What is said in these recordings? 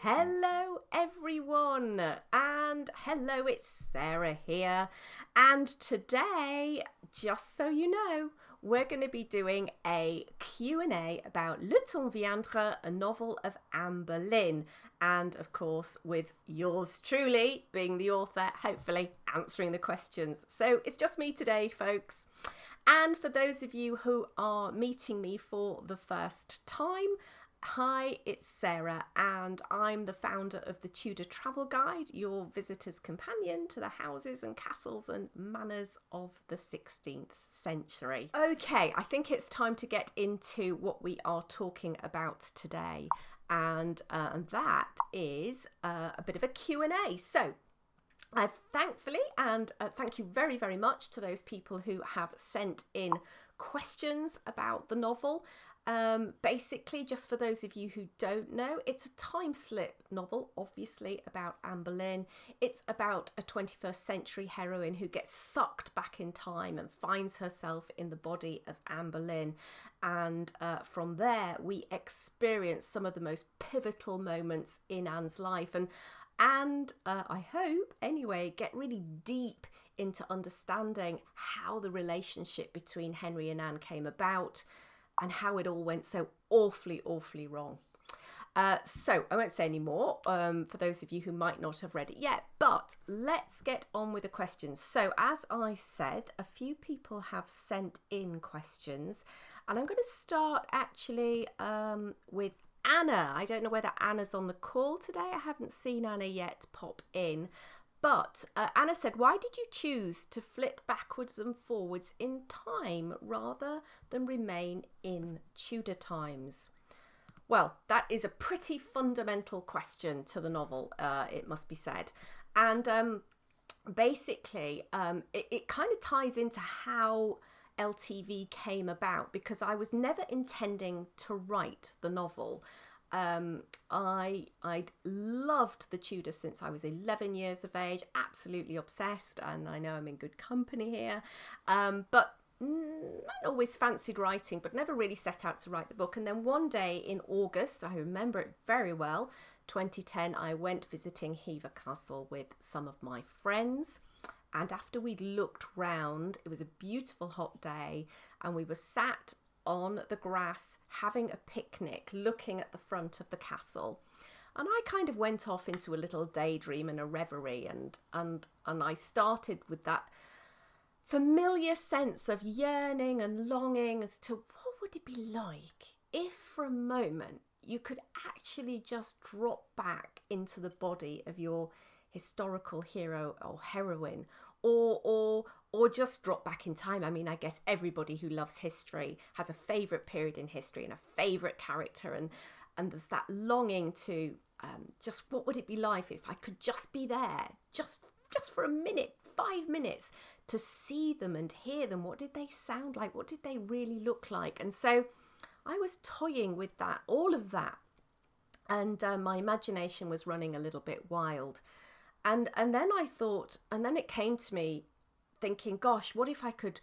Hello everyone, and hello, it's Sarah here, and today, just so you know, we're going to be doing a Q&A about Le Temps Viendra, a novel of Anne Boleyn, and of course with yours truly being the author, hopefully answering the questions. So it's just me today, folks. And for those of you who are meeting me for the first time, hi, it's Sarah, and I'm the founder of the Tudor Travel Guide, your visitor's companion to the houses and castles and manors of the 16th century. Okay, I think it's time to get into what we are talking about today, and that is a bit of a Q&A. So thankfully, and thank you very, very much to those people who have sent in questions about the novel. Basically, just for those of you who don't know, it's a time slip novel, obviously, about Anne Boleyn. It's about a 21st century heroine who gets sucked back in time and finds herself in the body of Anne Boleyn. And from there, we experience some of the most pivotal moments in Anne's life. And I hope, anyway, get really deep into understanding how the relationship between Henry and Anne came about, and how it all went so awfully, awfully wrong. So I won't say any more for those of you who might not have read it yet, but let's get on with the questions. So as I said, a few people have sent in questions, and I'm going to start actually with Anna. I don't know whether Anna's on the call today. I haven't seen Anna yet pop in. But Anna said, why did you choose to flip backwards and forwards in time rather than remain in Tudor times? Well, that is a pretty fundamental question to the novel, it must be said. And basically, it kind of ties into how LTV came about, because I was never intending to write the novel. I'd loved the Tudors since I was 11 years of age, absolutely obsessed, and I know I'm in good company here, but I'd always fancied writing, but never really set out to write the book. And then one day in August, I remember it very well, 2010, I went visiting Hever Castle with some of my friends, and after we'd looked round, it was a beautiful hot day, and we were sat on the grass having a picnic looking at the front of the castle, and I kind of went off into a little daydream and a reverie, and I started with that familiar sense of yearning and longing as to what would it be like if for a moment you could actually just drop back into the body of your historical hero or heroine, or just drop back in time. I mean, I guess everybody who loves history has a favourite period in history and a favourite character, and there's that longing to just what would it be like if I could just be there, just for a minute, 5 minutes, to see them and hear them. What did they sound like? What did they really look like? And so I was toying with that, all of that, and my imagination was running a little bit wild. And then I thought, and then it came to me, thinking, gosh, what if I could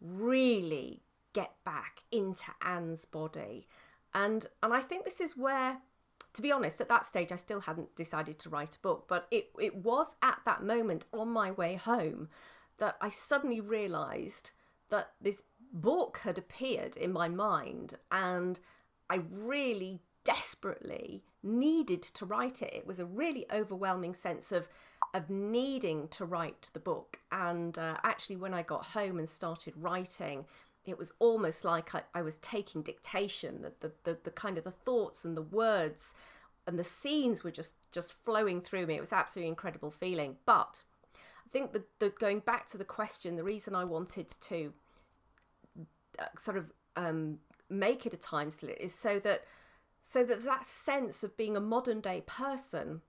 really get back into Anne's body? And I think this is where, to be honest, at that stage, I still hadn't decided to write a book, but it was at that moment on my way home that I suddenly realised that this book had appeared in my mind, and I really desperately needed to write it. It was a really overwhelming sense of needing to write the book. And actually, when I got home and started writing, it was almost like I was taking dictation. The kind of the thoughts and the words and the scenes were just flowing through me. It was absolutely incredible feeling. But I think the going back to the question, the reason I wanted to sort of make it a time slip is so that that sense of being a modern day person,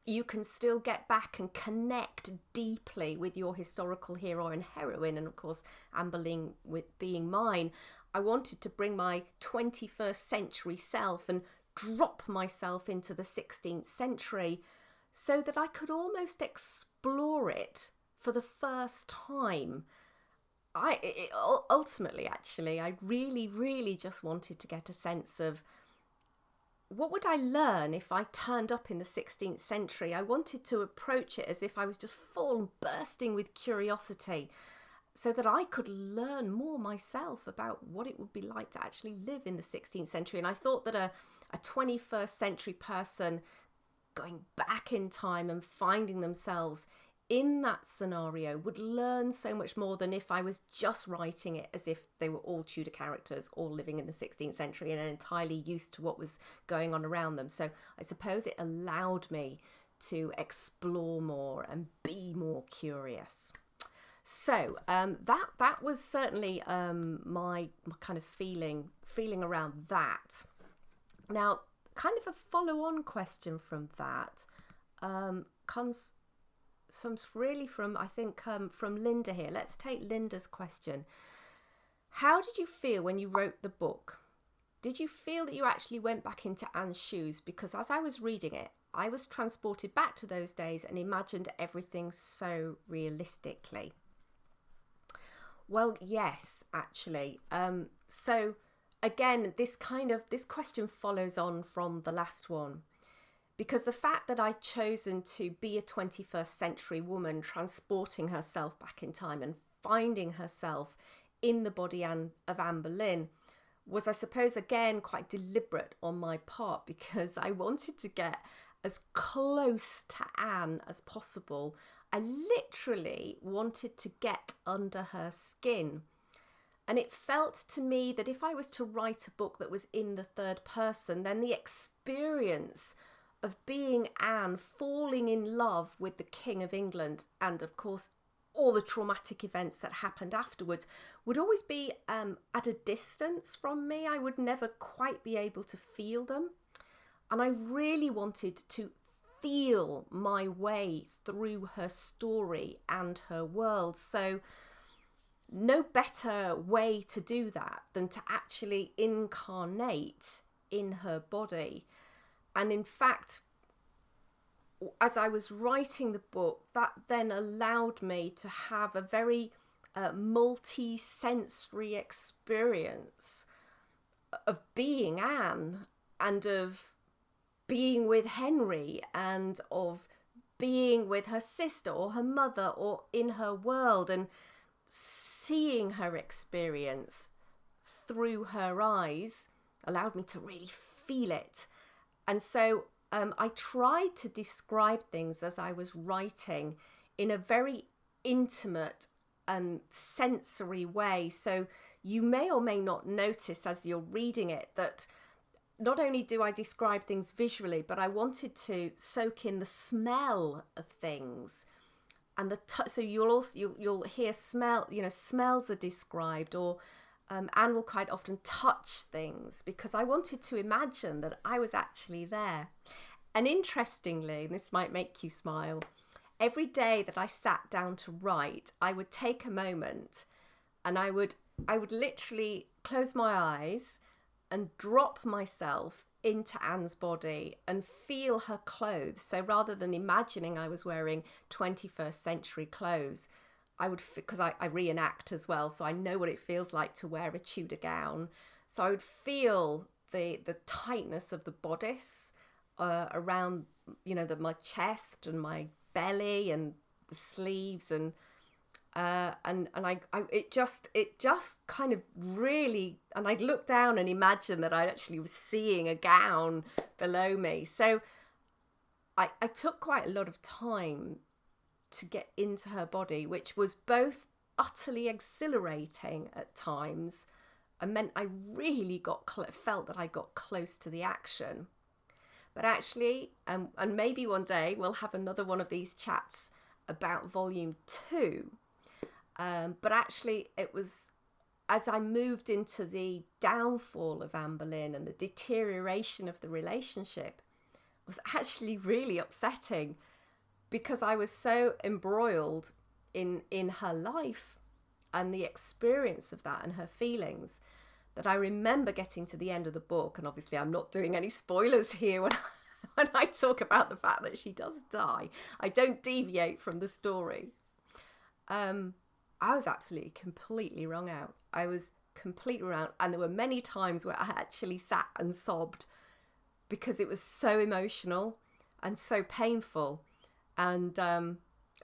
you can still get back and connect deeply with your historical hero and heroine. And of course, Anne Boleyn being mine, I wanted to bring my 21st century self and drop myself into the 16th century so that I could almost explore it for the first time. Ultimately, actually, I really, really just wanted to get a sense of what would I learn if I turned up in the 16th century. I wanted to approach it as if I was just full bursting with curiosity, so that I could learn more myself about what it would be like to actually live in the 16th century. And I thought that a 21st century person going back in time and finding themselves in that scenario would learn so much more than if I was just writing it as if they were all Tudor characters, all living in the 16th century and entirely used to what was going on around them. So I suppose it allowed me to explore more and be more curious. So that was certainly my kind of feeling around that. Now, kind of a follow-on question from that comes really from, I think, from Linda here. Let's take Linda's question. How did you feel when you wrote the book? Did you feel that you actually went back into Anne's shoes? Because as I was reading it, I was transported back to those days and imagined everything so realistically. Well, yes, actually. So again, this question follows on from the last one, because the fact that I'd chosen to be a 21st century woman transporting herself back in time and finding herself in the body of Anne Boleyn was, I suppose, again, quite deliberate on my part, because I wanted to get as close to Anne as possible. I literally wanted to get under her skin. And it felt to me that if I was to write a book that was in the third person, then the experience of being Anne, falling in love with the King of England, and of course all the traumatic events that happened afterwards, would always be at a distance from me. I would never quite be able to feel them. And I really wanted to feel my way through her story and her world. So no better way to do that than to actually incarnate in her body. And in fact, as I was writing the book, that then allowed me to have a very multi-sensory experience of being Anne, and of being with Henry, and of being with her sister or her mother or in her world, and seeing her experience through her eyes allowed me to really feel it. And so I tried to describe things as I was writing in a very intimate and sensory way. So you may or may not notice as you're reading it that not only do I describe things visually, but I wanted to soak in the smell of things, and so you'll hear smell. Smells are described, or Anne will quite often touch things, because I wanted to imagine that I was actually there. And interestingly, and this might make you smile, every day that I sat down to write, I would take a moment, and I would literally close my eyes and drop myself into Anne's body and feel her clothes. So rather than imagining I was wearing 21st century clothes, I would, because I reenact as well, so I know what it feels like to wear a Tudor gown. So I would feel the tightness of the bodice around, my chest and my belly and the sleeves, and it just kind of really, and I'd look down and imagine that I actually was seeing a gown below me. So I took quite a lot of time to get into her body, which was both utterly exhilarating at times and meant I really felt that I got close to the action. But actually, and maybe one day we'll have another one of these chats about volume 2. But actually, it was as I moved into the downfall of Anne Boleyn and the deterioration of the relationship, was actually really upsetting, because I was so embroiled in her life and the experience of that and her feelings, that I remember getting to the end of the book, and obviously I'm not doing any spoilers here when when I talk about the fact that she does die. I don't deviate from the story. I was absolutely completely wrung out. I was completely wrung out. And there were many times where I actually sat and sobbed because it was so emotional and so painful. And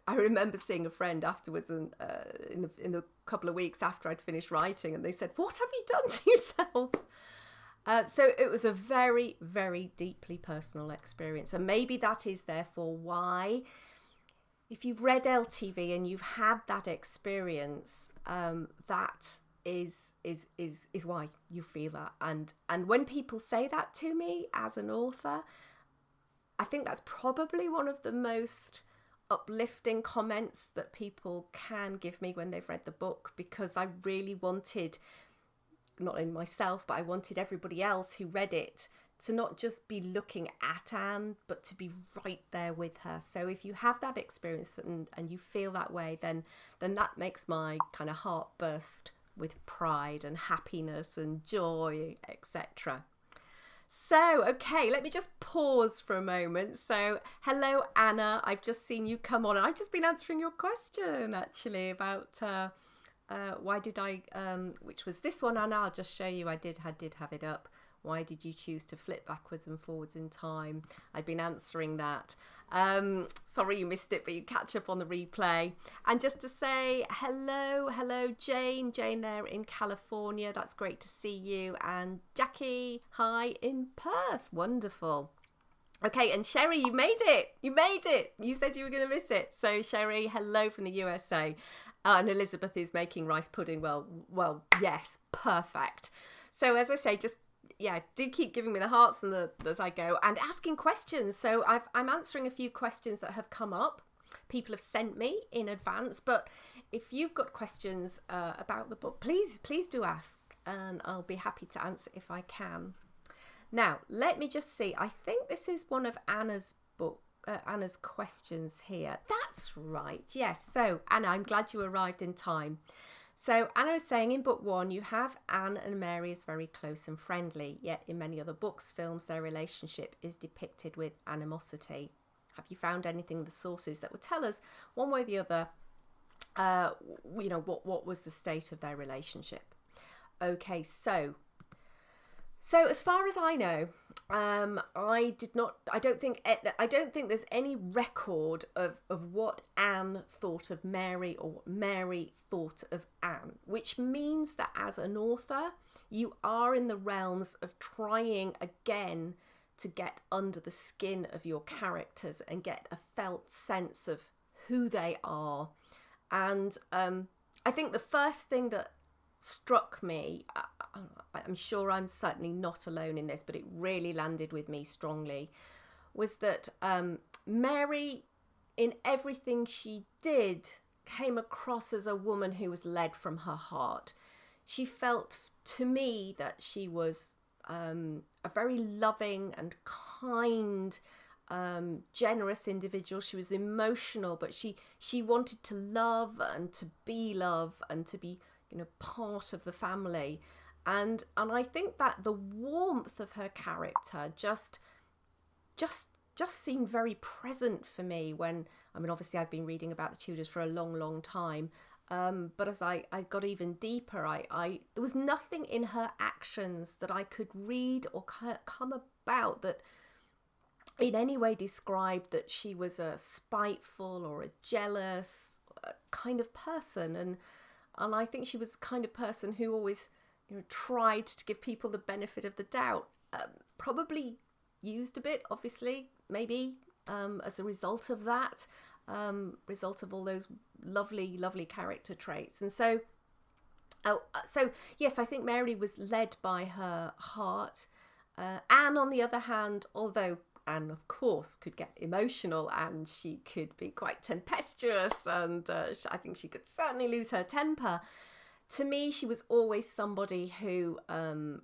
I remember seeing a friend afterwards, and in the couple of weeks after I'd finished writing, and they said, "What have you done to yourself?" So it was a very, very deeply personal experience. And maybe that is therefore why, if you've read LTV and you've had that experience, that is why you feel that. And when people say that to me as an author, I think that's probably one of the most uplifting comments that people can give me when they've read the book, because I really wanted, not only myself, but I wanted everybody else who read it to not just be looking at Anne, but to be right there with her. So if you have that experience and you feel that way, then that makes my kind of heart burst with pride and happiness and joy, etc. So, okay, let me just pause for a moment. So, hello, Anna. I've just seen you come on, and I've just been answering your question, actually, about why did I, which was this one, Anna. I'll just show you. I did have it up. Why did you choose to flip backwards and forwards in time? I've been answering that. Sorry you missed it, but you catch up on the replay. And just to say hello, Jane there in California. That's great to see you. And Jackie, hi in Perth. Wonderful. Okay, and Sherry, you made it. You said you were going to miss it. So Sherry, hello from the USA. And Elizabeth is making rice pudding. Well, yes, perfect. So as I say, just do keep giving me the hearts and as I go, and asking questions. So I'm answering a few questions that have come up. People have sent me in advance, but if you've got questions about the book, please do ask, and I'll be happy to answer if I can. Now, let me just see. I think this is one of Anna's Anna's questions here. That's right. Yes. So Anna, I'm glad you arrived in time. So Anna was saying, in book 1, you have Anne and Mary as very close and friendly, yet in many other books, films, their relationship is depicted with animosity. Have you found anything in the sources that would tell us one way or the other, what was the state of their relationship? Okay, so as far as I know, I don't think there's any record of what Anne thought of Mary or what Mary thought of Anne, which means that as an author, you are in the realms of trying again to get under the skin of your characters and get a felt sense of who they are. And I think the first thing that struck me, I'm sure I'm certainly not alone in this, but it really landed with me strongly, was that Mary, in everything she did, came across as a woman who was led from her heart. She felt to me that she was a very loving and kind, generous individual. She was emotional, but she wanted to love and to be love and to be part of the family, and I think that the warmth of her character just seemed very present for me when, obviously I've been reading about the Tudors for a long time, but as I got even deeper, I there was nothing in her actions that I could read or come about that in any way described that she was a spiteful or a jealous kind of person, and I think she was the kind of person who always tried to give people the benefit of the doubt. Probably used a bit, obviously, maybe as a result of that, result of all those lovely character traits. And so yes, I think Mary was led by her heart. Anne, on the other hand, although Anne, of course, could get emotional and she could be quite tempestuous, and I think she could certainly lose her temper. To me, she was always somebody who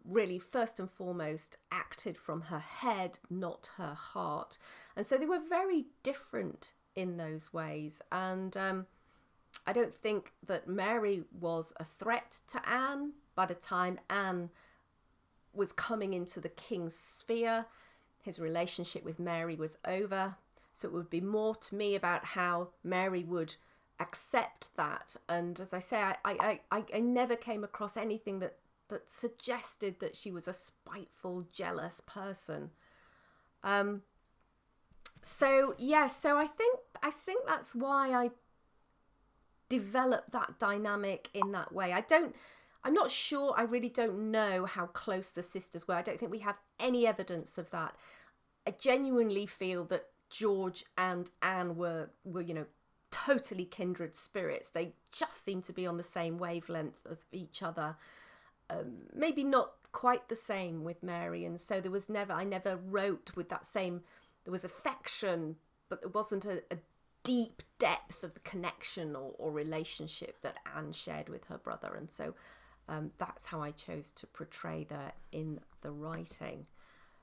really, first and foremost, acted from her head, not her heart. And so they were very different in those ways. And I don't think that Mary was a threat to Anne by the time Anne was coming into the king's sphere. his relationship with Mary was over. So it would be more to me about how Mary would accept that. And as I say, I never came across anything that suggested that she was a spiteful, jealous person. So I think that's why I developed that dynamic in that way. I'm not sure, I really don't know how close the sisters were. I don't think we have any evidence of that. I genuinely feel that George and Anne were totally kindred spirits. They just seemed to be on the same wavelength as each other. Maybe not quite the same with Mary, and so I never wrote with that same, there was affection, but there wasn't a deep depth of the connection or relationship that Anne shared with her brother. And so that's how I chose to portray that in the writing.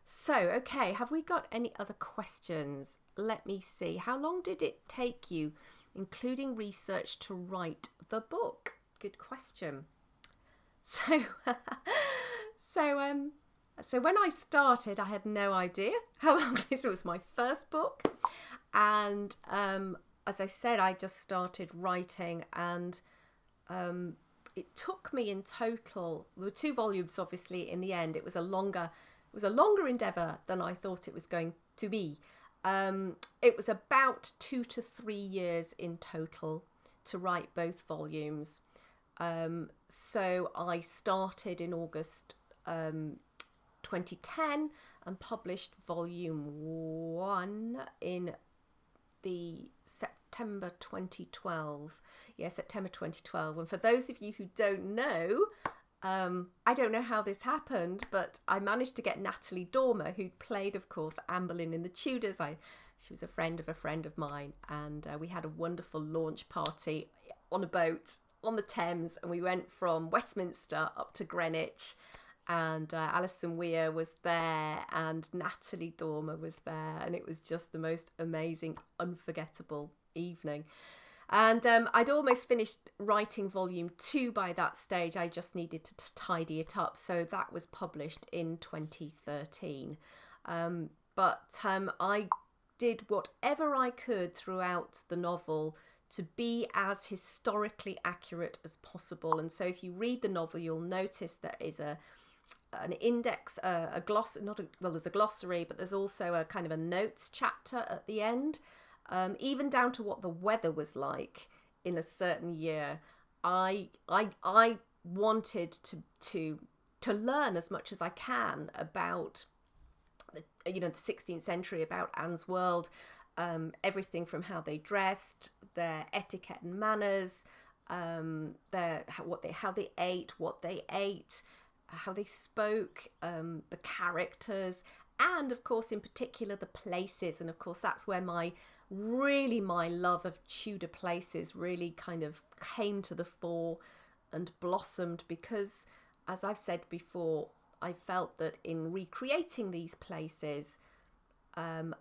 So, okay, have we got any other questions? Let me see. How long did it take you, including research, to write the book? Good question. So when I started, I had no idea how long this was. My first book. And as I said, I just started writing, and it took me in total, there were 2 volumes obviously in the end. It was a longer endeavour than I thought it was going to be. It was about 2 to 3 years in total to write both volumes. So I started in August 2010 and published volume 1 in the September 2012. Yeah, September 2012. And for those of you who don't know, I don't know how this happened, but I managed to get Natalie Dormer, who played, of course, Anne Boleyn in the Tudors. She was a friend of mine, and we had a wonderful launch party on a boat on the Thames, and we went from Westminster up to Greenwich, and Alison Weir was there and Natalie Dormer was there, and it was just the most amazing, unforgettable evening. And I'd almost finished writing volume 2 by that stage. I just needed to tidy it up. So that was published in 2013. But I did whatever I could throughout the novel to be as historically accurate as possible. And so if you read the novel, you'll notice there is an index, there's a glossary, but there's also a kind of a notes chapter at the end. Even down to what the weather was like in a certain year. I wanted to learn as much as I can about the 16th century, about Anne's world, everything from how they dressed, their etiquette and manners, how they ate, what they ate, how they spoke, the characters, and of course in particular the places. And of course that's where my love of Tudor places really kind of came to the fore and blossomed, because as I've said before, I felt that in recreating these places, when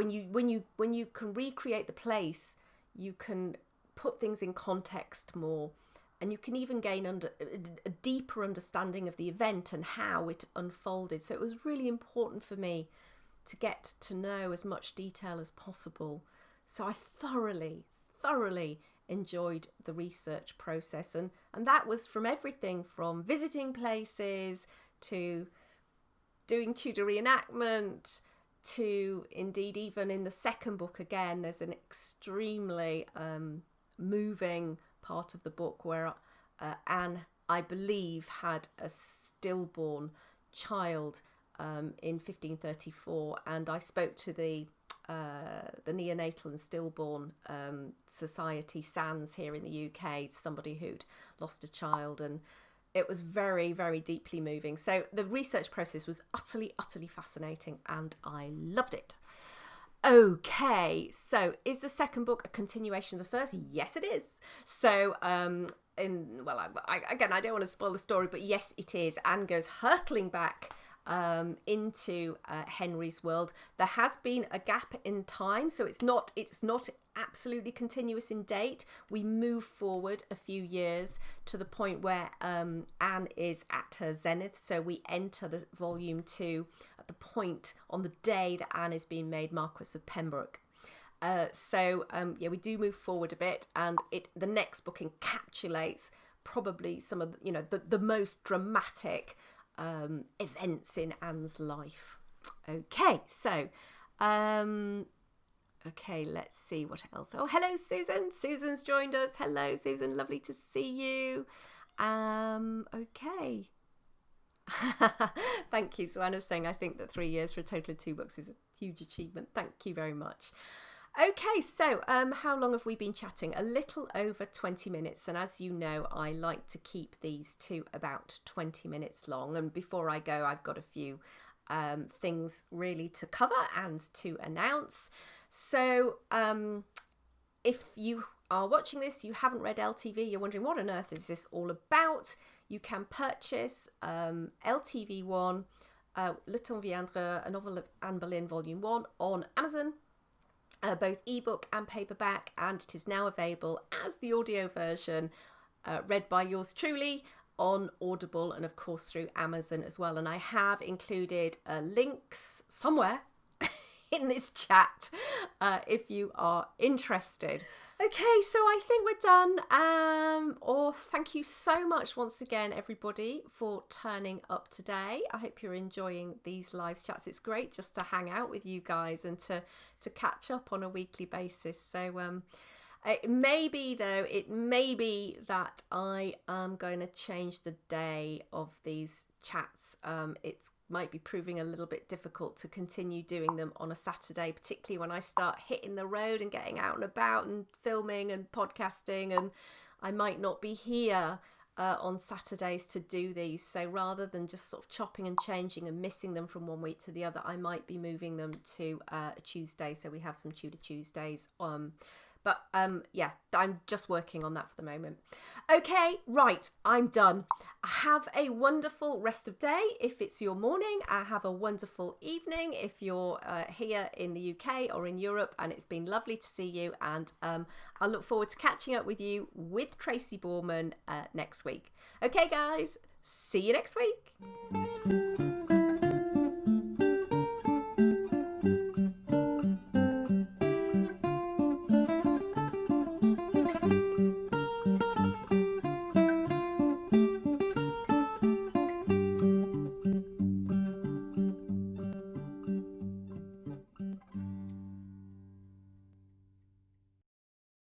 you can recreate the place, you can put things in context more, and you can even gain a deeper understanding of the event and how it unfolded. So it was really important for me to get to know as much detail as possible. So I thoroughly enjoyed the research process, and that was from everything from visiting places to doing Tudor reenactment to, indeed, even in the second book again, there's an extremely moving part of the book where Anne, I believe, had a stillborn child in 1534, and I spoke to the neonatal and stillborn society, SANS, here in the UK, somebody who'd lost a child, and it was very, very deeply moving. So the research process was utterly fascinating, and I loved it. Okay, so is the second book a continuation of the first? Yes, it is. So I don't want to spoil the story, but yes, it is. Anne goes hurtling back into Henry's world. There has been a gap in time, so it's not absolutely continuous in date. We move forward a few years to the point where Anne is at her zenith, so we enter the volume 2 at the point on the day that Anne is being made Marquess of Pembroke. We do move forward a bit, and the next book encapsulates probably some of the most dramatic events in Anne's life. Okay, so let's see what else. Oh, hello, Susan. Susan's joined us. Hello, Susan. Lovely to see you. Okay. Thank you. So Anna was saying, I think that 3 years for a total of 2 books is a huge achievement. Thank you very much. Okay, so how long have we been chatting? A little over 20 minutes. And as you know, I like to keep these to about 20 minutes long. And before I go, I've got a few things really to cover and to announce. So if you are watching this, you haven't read LTV, you're wondering what on earth is this all about, you can purchase LTV1, Le Temps Viendra, a Novel of Anne Boleyn Volume 1 on Amazon. Both ebook and paperback, and it is now available as the audio version read by yours truly on Audible and of course through Amazon as well. And I have included links somewhere in this chat if you are interested. Okay, so I think we're done. Thank you so much once again, everybody, for turning up today. I hope you're enjoying these live chats. It's great just to hang out with you guys and to catch up on a weekly basis. So it may be that I am going to change the day of these chats. It might be proving a little bit difficult to continue doing them on a Saturday, particularly when I start hitting the road and getting out and about and filming and podcasting, and I might not be here on Saturdays to do these. So rather than just sort of chopping and changing and missing them from one week to the other, I might be moving them to a Tuesday, so we have some Tudor Tuesdays. But I'm just working on that for the moment. Okay, right, I'm done. Have a wonderful rest of day if it's your morning. Have a wonderful evening if you're here in the UK or in Europe, and it's been lovely to see you. And I look forward to catching up with you with Tracy Borman next week. Okay, guys, see you next week.